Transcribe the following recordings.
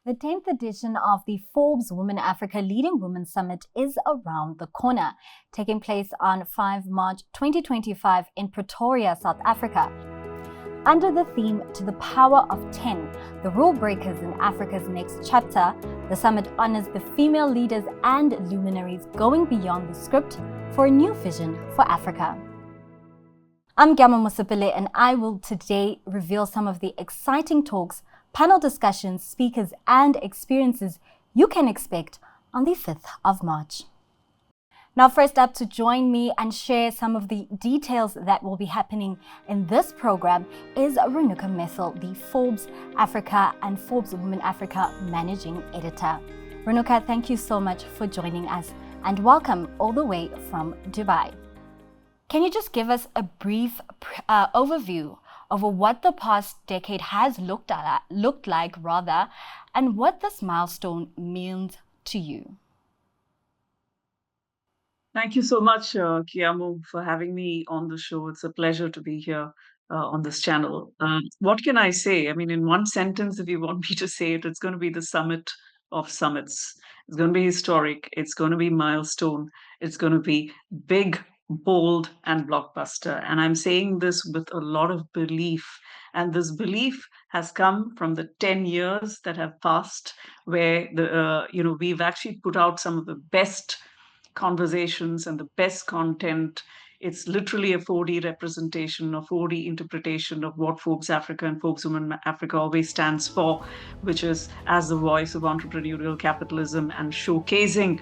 The 10th edition of the Forbes Women Africa Leading Women Summit is around the corner, taking place on 5 March 2025 in Pretoria, South Africa. Under the theme To the Power of 10, the rule breakers in Africa's next chapter, the summit honors the female leaders and luminaries going beyond the script for a new vision for Africa. I'm Gyama Musipile, and I will today reveal some of the exciting talks, panel discussions, speakers, and experiences you can expect on the 5th of March. Now, first up to join me and share some of the details that will be happening in this program is Renuka Messel, the Forbes Africa and Forbes Women Africa Managing Editor. Renuka, thank you so much for joining us and welcome all the way from Dubai. Can you just give us a brief overview over what the past decade has looked like, and what this milestone means to you? Thank you so much, Kiamu, for having me on the show. It's a pleasure to be here on this channel. What can I say? I mean, in one sentence, if you want me to say it, it's going to be the summit of summits. It's going to be historic. It's going to be milestone. It's going to be big, bold, and blockbuster. And I'm saying this with a lot of belief. And this belief has come from the 10 years that have passed, where we've actually put out some of the best conversations and the best content. It's literally a 4D representation or 4D interpretation of what Forbes Africa and Forbes Women Africa always stands for, which is as the voice of entrepreneurial capitalism and showcasing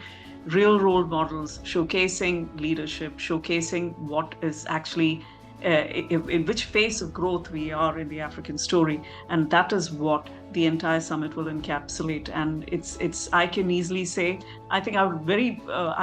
real role models, showcasing leadership, showcasing what is actually in which phase of growth we are in the African story. And that is what the entire summit will encapsulate. And it's I can easily say, I think I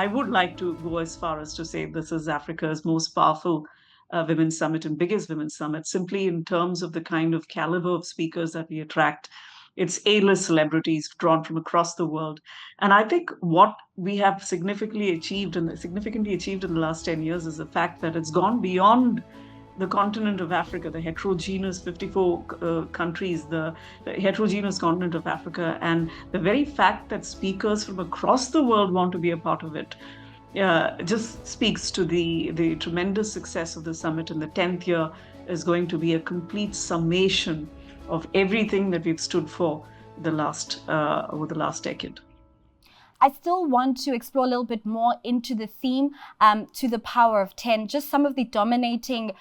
would like to go as far as to say this is Africa's most powerful women's summit and biggest women's summit, simply in terms of the kind of caliber of speakers that we attract. It's A-list celebrities drawn from across the world. And I think what we have significantly achieved in the last 10 years is the fact that it's gone beyond the continent of Africa, the heterogeneous 54 countries, the heterogeneous continent of Africa, and the very fact that speakers from across the world want to be a part of it just speaks to the tremendous success of the summit. And the 10th year is going to be a complete summation of everything that we've stood for over the last decade. I still want to explore a little bit more into the theme, To the Power of 10, just some of the dominating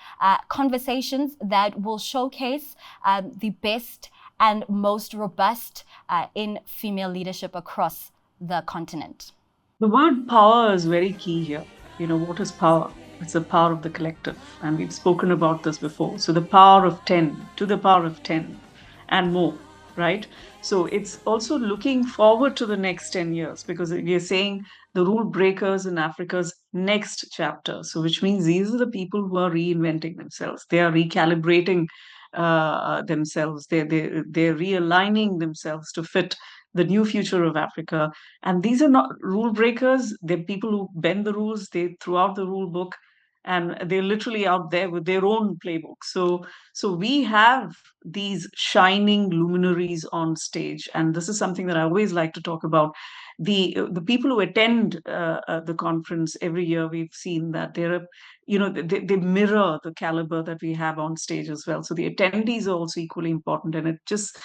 conversations that will showcase the best and most robust in female leadership across the continent. The word power is very key here. You know, what is power? It's the power of the collective. And we've spoken about this before. So the power of 10, to the power of 10 and more. Right? So it's also looking forward to the next 10 years, because we are saying the rule breakers in Africa's next chapter. So which means these are the people who are reinventing themselves. They are recalibrating themselves. They're realigning themselves to fit the new future of Africa. And these are not rule breakers. They're people who bend the rules. They throw out the rule book, and they're literally out there with their own playbook. So we have these shining luminaries on stage, and this is something that I always like to talk about. The people who attend the conference every year, we've seen that they mirror the caliber that we have on stage as well. So the attendees are also equally important, and it just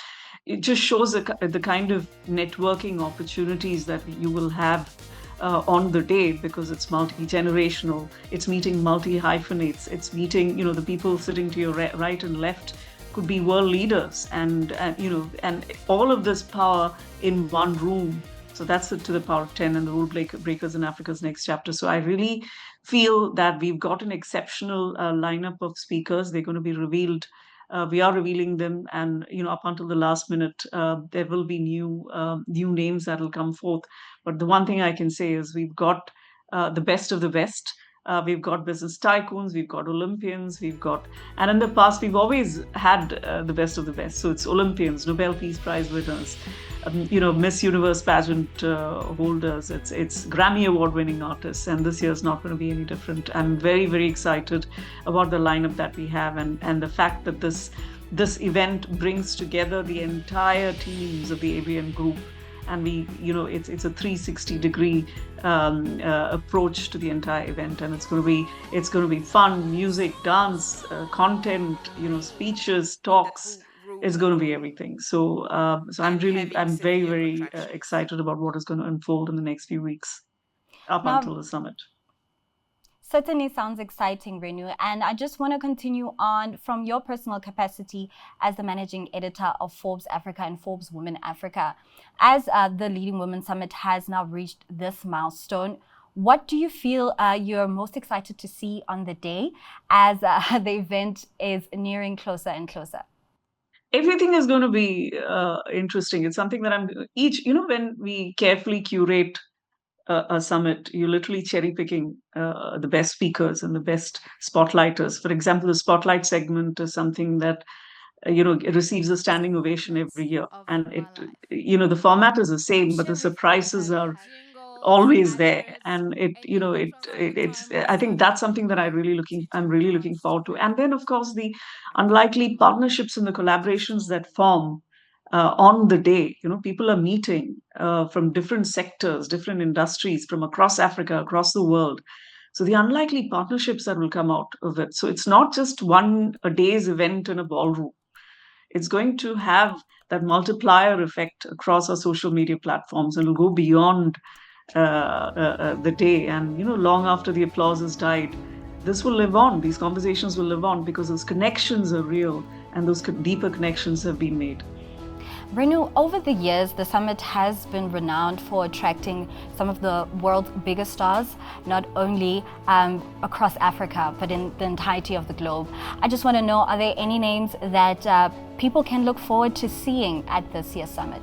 shows the kind of networking opportunities that you will have on the day, because it's multi-generational, it's meeting multi-hyphenates, it's meeting, the people sitting to your right and left could be world leaders, and all of this power in one room. So that's To the Power of 10 and the rule breakers in Africa's next chapter. So I really feel that we've got an exceptional lineup of speakers. They're going to be revealed. We are revealing them, and up until the last minute, there will be new names that will come forth. But the one thing I can say is we've got the best of the best. We've got business tycoons, we've got Olympians, and in the past we've always had the best of the best. So it's Olympians, Nobel Peace Prize winners, Miss Universe pageant holders, it's Grammy Award-winning artists, and this year is not going to be any different. I'm very, very excited about the lineup that we have, and the fact that this this event brings together the entire teams of the ABN group, and we, it's a 360-degree approach to the entire event, and it's going to be fun, music, dance, content, speeches, talks. It's going to be everything. So, I'm very, very excited about what is going to unfold in the next few weeks up Now, until the summit. certainly sounds exciting, Renu. And I just want to continue on from your personal capacity as the managing editor of Forbes Africa and Forbes Women Africa. As the Leading Women Summit has now reached this milestone, what do you feel you're most excited to see on the day as the event is nearing closer and closer? Everything is going to be interesting. It's something that when we carefully curate a summit, you're literally cherry picking the best speakers and the best spotlighters. For example, the spotlight segment is something that it receives a standing ovation every year, and the format is the same, but the surprises are always there, and it's I think that's something that I'm really looking forward to. And then, of course, the unlikely partnerships and the collaborations that form on the day. People are meeting from different sectors, different industries from across Africa, across the world. So the unlikely partnerships that will come out of it. So it's not just a day's event in a ballroom. It's going to have that multiplier effect across our social media platforms, and it'll go beyond the day. And long after the applause has died, this will live on. These conversations will live on because those connections are real, and those deeper connections have been made. Renu, over the years, the summit has been renowned for attracting some of the world's biggest stars, not only across Africa, but in the entirety of the globe. I just want to know, are there any names that people can look forward to seeing at this year's summit?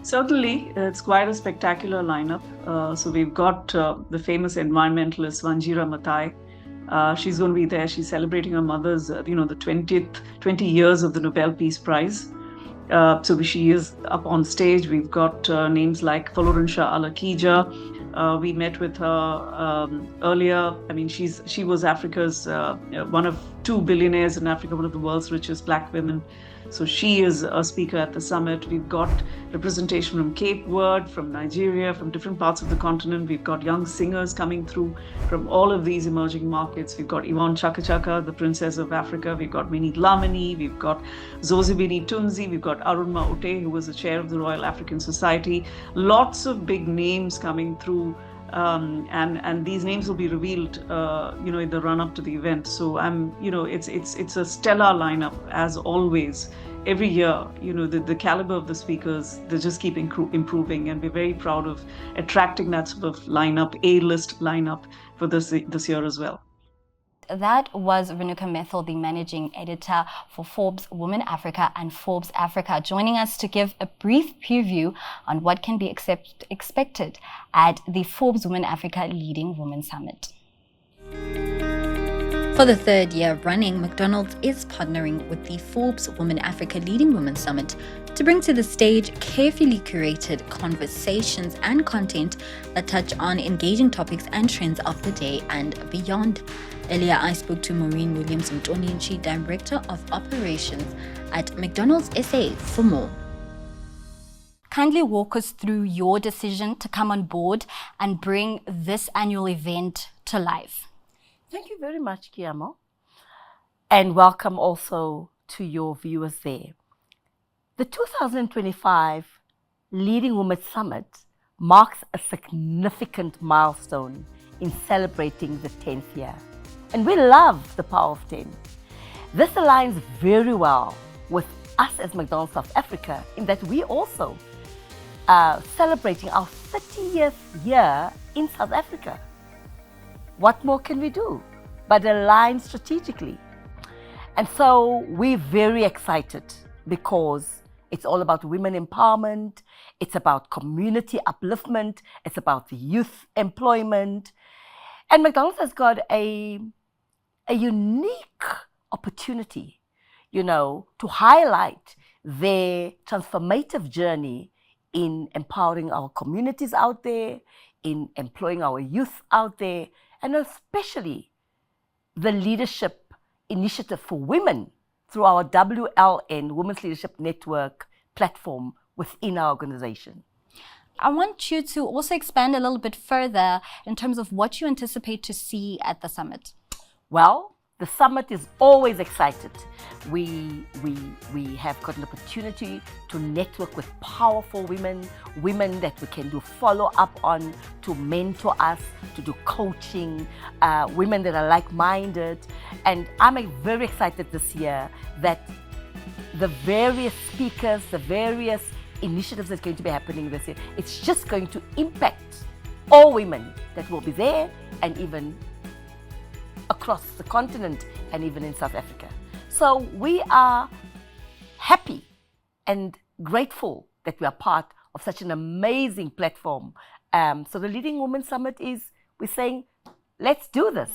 Certainly, it's quite a spectacular lineup. So we've got the famous environmentalist Wanjira Maathai. She's going to be there. She's celebrating her mother's, the 20 years of the Nobel Peace Prize. So she is up on stage. We've got names like Florensha Alakija. We met with her earlier. I mean, she was Africa's one of 2 billionaires in Africa, one of the world's richest Black women. So she is a speaker at the summit. We've got representation from Cape Verde, from Nigeria, from different parts of the continent. We've got young singers coming through from all of these emerging markets. We've got Yvonne Chaka Chaka, the Princess of Africa. We've got Minnie Dlamini. We've got Zozibini Tunzi. We've got Arun Maute, who was the chair of the Royal African Society. Lots of big names coming through. And these names will be revealed, in the run up to the event. So it's a stellar lineup as always. Every year, the caliber of the speakers, they just keep improving, and we're very proud of attracting that sort of lineup, A-list lineup for this year as well. That was Renuka Methil, the managing editor for Forbes Women Africa and Forbes Africa, joining us to give a brief preview on what can be expected at the Forbes Women Africa Leading Women Summit. For the third year running, McDonald's is partnering with the Forbes Women Africa Leading Women Summit to bring to the stage carefully curated conversations and content that touch on engaging topics and trends of the day and beyond. Earlier, I spoke to Maureen Williams-Mtoninchi, Director of Operations at McDonald's SA, for more. Kindly walk us through your decision to come on board and bring this annual event to life. Thank you very much, Kiamo, and welcome also to your viewers there. The 2025 Leading Women Summit marks a significant milestone in celebrating the 10th year. And we love the power of 10. This aligns very well with us as McDonald's South Africa in that we also are celebrating our 30th year in South Africa. What more can we do but align strategically? And so we're very excited because it's all about women empowerment, it's about community upliftment, it's about the youth employment. And McDonald's has got a unique opportunity, to highlight their transformative journey in empowering our communities out there, in employing our youth out there, and especially the leadership initiative for women through our WLN, Women's Leadership Network platform within our organization. I want you to also expand a little bit further in terms of what you anticipate to see at the summit. Well, the summit is always excited. We have got an opportunity to network with powerful women that we can do follow-up on, to mentor us, to do coaching, women that are like-minded. And I'm very excited this year that the various speakers, the various initiatives that's going to be happening this year, it's just going to impact all women that will be there, and even across the continent, and even in South Africa. So we are happy and grateful that we are part of such an amazing platform. So the Leading Women Summit we're saying, let's do this.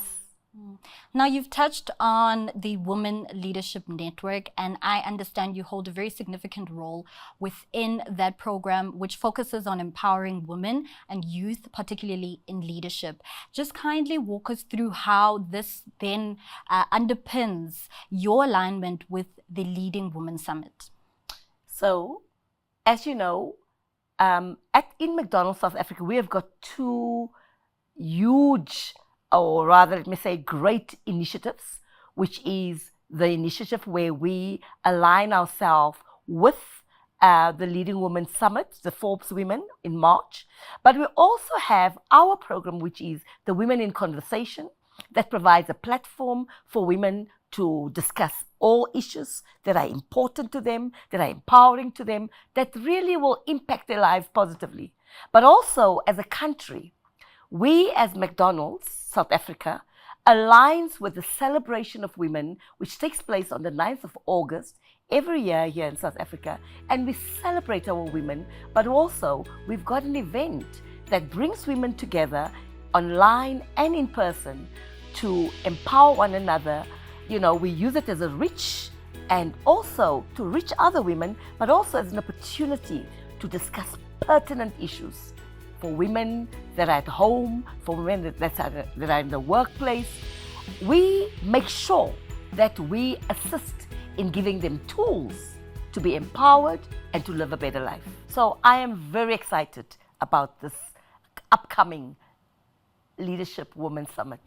Now, you've touched on the Women Leadership Network, and I understand you hold a very significant role within that program, which focuses on empowering women and youth, particularly in leadership. Just kindly walk us through how this then underpins your alignment with the Leading Women Summit. So, as you know, in McDonald, South Africa, we have got two huge, or rather, let me say, great initiatives, which is the initiative where we align ourselves with the Leading Women Summit, the Forbes Women in March. But we also have our program, which is the Women in Conversation, that provides a platform for women to discuss all issues that are important to them, that are empowering to them, that really will impact their lives positively. But also, as a country, we as McDonald's South Africa aligns with the celebration of women, which takes place on the 9th of August every year here in South Africa. And we celebrate our women, but also we've got an event that brings women together online and in person to empower one another. You know, we use it as a reach, and also to reach other women, but also as an opportunity to discuss pertinent issues for women that are at home, for women that are in the workplace. We make sure that we assist in giving them tools to be empowered and to live a better life. So I am very excited about this upcoming Leadership Women Summit.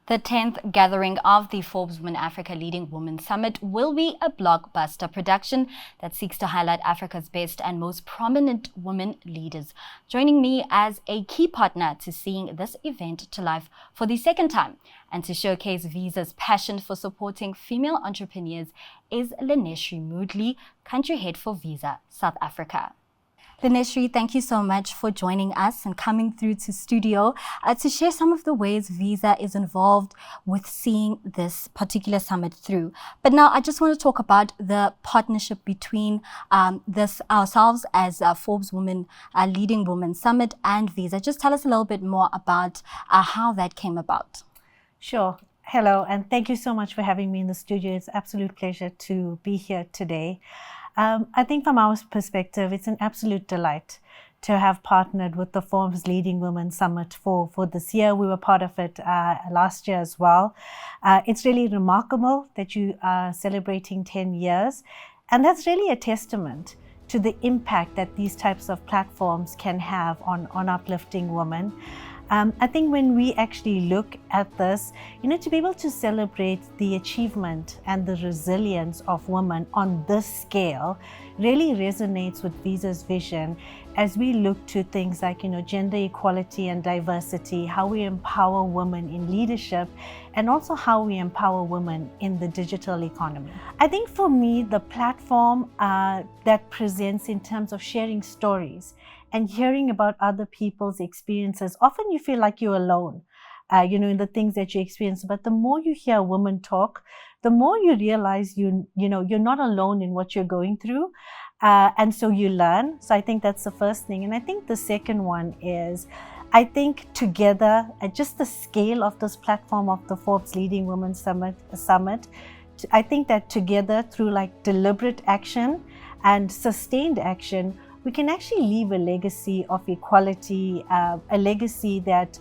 The 10th gathering of the Forbes Women Africa Leading Women Summit will be a blockbuster production that seeks to highlight Africa's best and most prominent women leaders. Joining me as a key partner to seeing this event to life for the second time and to showcase Visa's passion for supporting female entrepreneurs is Lineshri Moodley, country head for Visa South Africa. Lineshri, thank you so much for joining us and coming through to studio to share some of the ways Visa is involved with seeing this particular summit through. But now I just want to talk about the partnership between ourselves as Forbes Women Leading Women Summit and Visa. Just tell us a little bit more about how that came about. Sure. Hello, and thank you so much for having me in the studio. It's an absolute pleasure to be here today. I think from our perspective, it's an absolute delight to have partnered with the Forbes Leading Women Summit for this year. We were part of it last year as well. It's really remarkable that you are celebrating 10 years. And that's really a testament to the impact that these types of platforms can have on uplifting women. I think when we actually look at this, to be able to celebrate the achievement and the resilience of women on this scale really resonates with Visa's vision as we look to things like, gender equality and diversity, how we empower women in leadership, and also how we empower women in the digital economy. I think for me, the platform that presents in terms of sharing stories and hearing about other people's experiences, often you feel like you're alone, in the things that you experience. But the more you hear women talk, the more you realize you're not alone in what you're going through. And so you learn. So I think that's the first thing. And I think the second one is, I think together, just the scale of this platform of the Forbes Leading Women Summit, I think that together through deliberate action and sustained action, we can actually leave a legacy of equality, a legacy that,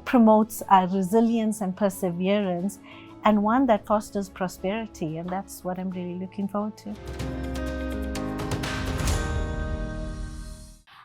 promotes resilience and perseverance, and one that fosters prosperity. And that's what I'm really looking forward to.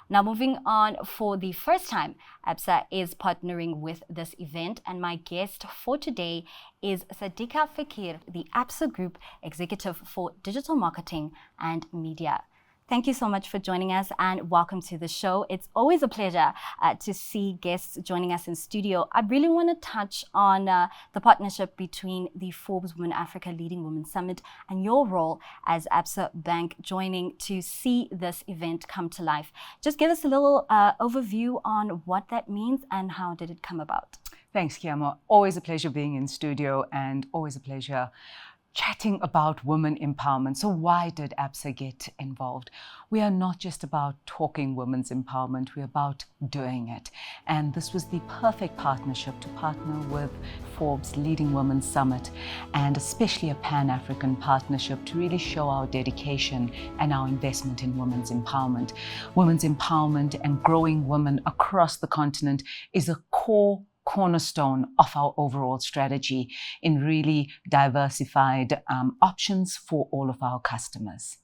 Now, moving on, for the first time, Absa is partnering with this event, and my guest for today is Sadika Fakir, the Absa Group Executive for Digital Marketing and Media. Thank you so much for joining us, and welcome to the show. It's always a pleasure to see guests joining us in studio. I really want to touch on the partnership between the Forbes Women Africa Leading Women Summit and your role as Absa Bank joining to see this event come to life. Just give us a little overview on what that means and how did it come about. Thanks, Kiamo. Always a pleasure being in studio and always a pleasure chatting about women empowerment. So why did Absa get involved? We are not just about talking women's empowerment, we're about doing it. And this was the perfect partnership to partner with Forbes Leading Women Summit, and especially a Pan-African partnership to really show our dedication and our investment in women's empowerment. Women's empowerment and growing women across the continent is a cornerstone of our overall strategy in really diversified options for all of our customers.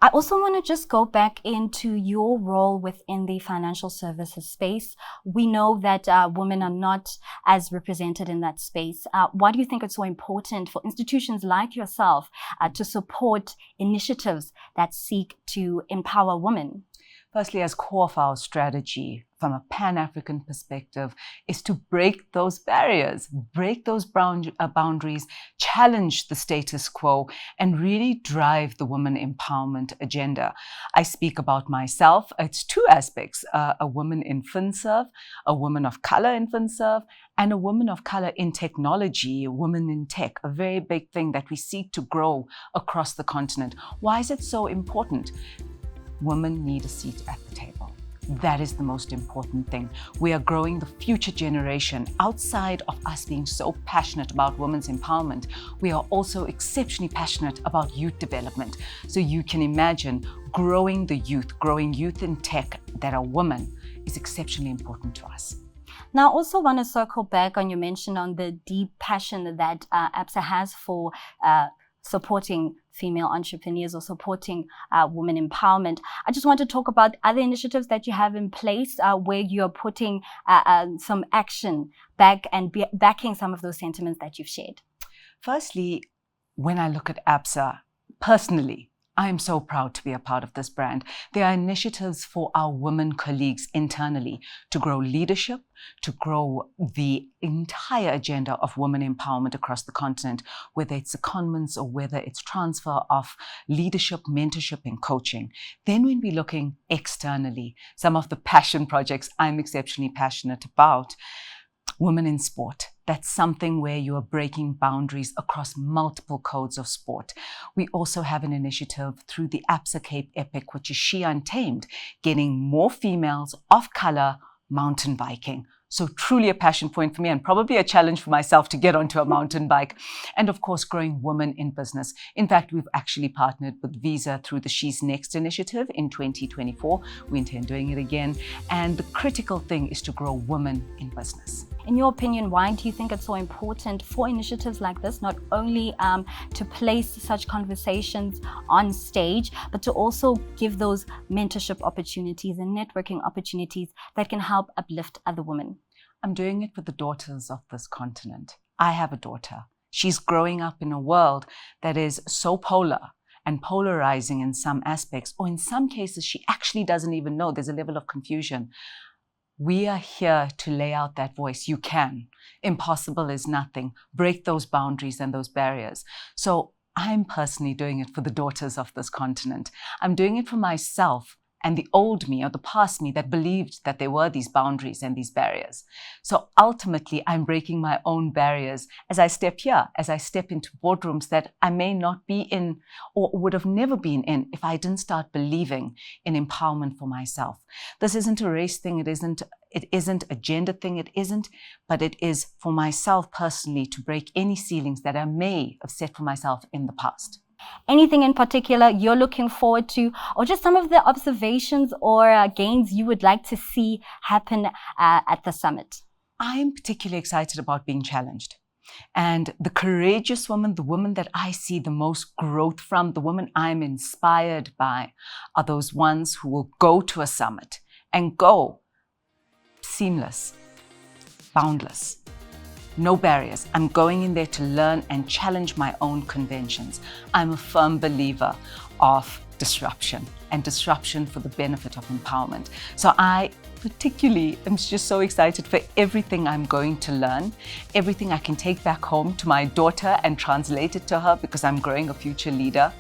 I also want to just go back into your role within the financial services space. We know that women are not as represented in that space. Why do you think it's so important for institutions like yourself to support initiatives that seek to empower women? Firstly, as core of our strategy from a Pan-African perspective is to break those barriers, break those boundaries, challenge the status quo, and really drive the women empowerment agenda. I speak about myself. It's two aspects, a woman in FinServe, a woman of color in FinServe, and a woman of color in technology, a woman in tech, a very big thing that we seek to grow across the continent. Why is it so important? Women need a seat at the table. That is the most important thing. We are growing the future generation. Outside of us being so passionate about women's empowerment, we are also exceptionally passionate about youth development. So you can imagine growing youth in tech that are women is exceptionally important to us. Now, I also want to circle back on your mention on the deep passion that Absa has for supporting female entrepreneurs or supporting women empowerment. I just want to talk about other initiatives that you have in place where you're putting some action back and backing some of those sentiments that you've shared. Firstly, when I look at Absa, personally, I am so proud to be a part of this brand. There are initiatives for our women colleagues internally to grow leadership, to grow the entire agenda of women empowerment across the continent, whether it's secondments or whether it's transfer of leadership, mentorship, and coaching. Then when we're looking externally, some of the passion projects I'm exceptionally passionate about, women in sport. That's something where you are breaking boundaries across multiple codes of sport. We also have an initiative through the Absa Cape Epic, which is She Untamed, getting more females of color mountain biking. So truly a passion point for me and probably a challenge for myself to get onto a mountain bike. And of course, growing women in business. In fact, we've actually partnered with Visa through the She's Next initiative in 2024. We intend doing it again. And the critical thing is to grow women in business. In your opinion, why do you think it's so important for initiatives like this, not only to place such conversations on stage, but to also give those mentorship opportunities and networking opportunities that can help uplift other women? I'm doing it for the daughters of this continent. I have a daughter. She's growing up in a world that is so polar and polarizing in some aspects, or in some cases, she actually doesn't even know. There's a level of confusion. We are here to lay out that voice. You can. Impossible is nothing. Break those boundaries and those barriers. So I'm personally doing it for the daughters of this continent. I'm doing it for myself and the old me or the past me that believed that there were these boundaries and these barriers. So ultimately, I'm breaking my own barriers as I step here, as I step into boardrooms that I may not be in or would have never been in if I didn't start believing in empowerment for myself. This isn't a race thing. It isn't a gender thing. It isn't, but it is for myself personally to break any ceilings that I may have set for myself in the past. Anything in particular you're looking forward to, or just some of the observations or gains you would like to see happen at the summit? I'm particularly excited about being challenged. And the courageous woman, the woman that I see the most growth from, the woman I'm inspired by, are those ones who will go to a summit and go seamless, boundless, no barriers. I'm going in there to learn and challenge my own conventions. I'm a firm believer of disruption and disruption for the benefit of empowerment. So I particularly am just so excited for everything I'm going to learn, everything I can take back home to my daughter and translate it to her because I'm growing a future leader.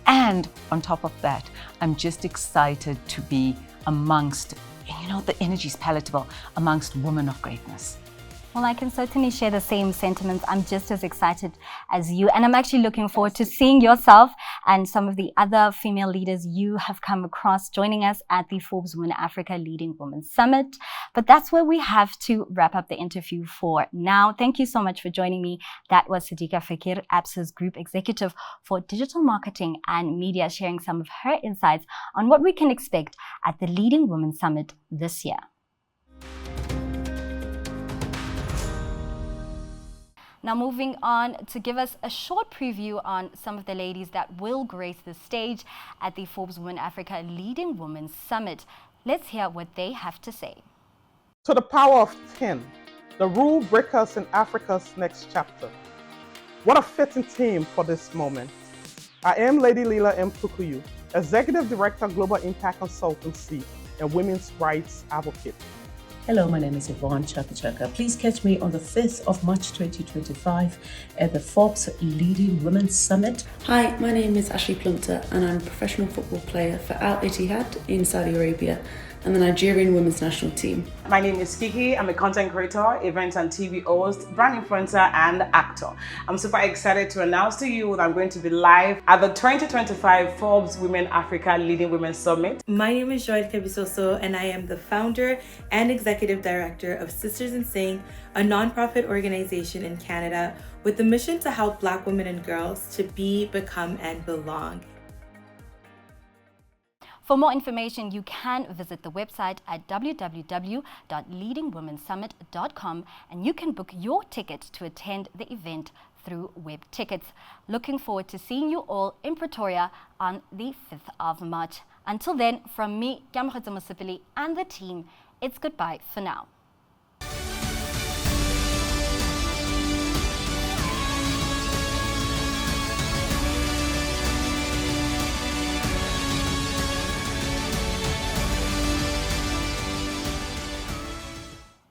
And on top of that, I'm just excited to be amongst, the energy's palatable, amongst women of greatness. Well, I can certainly share the same sentiments. I'm just as excited as you. And I'm actually looking forward to seeing yourself and some of the other female leaders you have come across joining us at the Forbes Women Africa Leading Women Summit. But that's where we have to wrap up the interview for now. Thank you so much for joining me. That was Sadiqa Fakir, Absa's Group Executive for Digital Marketing and Media, sharing some of her insights on what we can expect at the Leading Women Summit this year. Now moving on to give us a short preview on some of the ladies that will grace the stage at the Forbes Women Africa Leading Women Summit. Let's hear what they have to say. To the power of 10, the rule breakers in Africa's next chapter. What a fitting theme for this moment. I am Lady Leela M. Pukuyu, Executive Director, Global Impact Consultancy and Women's Rights Advocate. Hello, my name is Yvonne Chaka. Please catch me on the 5th of March 2025 at the Forbes Leading Women's Summit. Hi, my name is Ashley Plumter and I'm a professional football player for Al Ittihad in Saudi Arabia and the Nigerian women's national team. My name is Kiki. I'm a content creator, event and TV host, brand influencer, and actor. I'm super excited to announce to you that I'm going to be live at the 2025 Forbes Women Africa Leading Women Summit. My name is Joy Kebisoso and I am the founder and executive director of Sisters in Sing, a nonprofit organization in Canada with the mission to help Black women and girls to be, become, and belong. For more information, you can visit the website at www.leadingwomensummit.com and you can book your ticket to attend the event through web tickets. Looking forward to seeing you all in Pretoria on the 5th of March. Until then, from me, Kamagotso Mosipili, and the team, it's goodbye for now.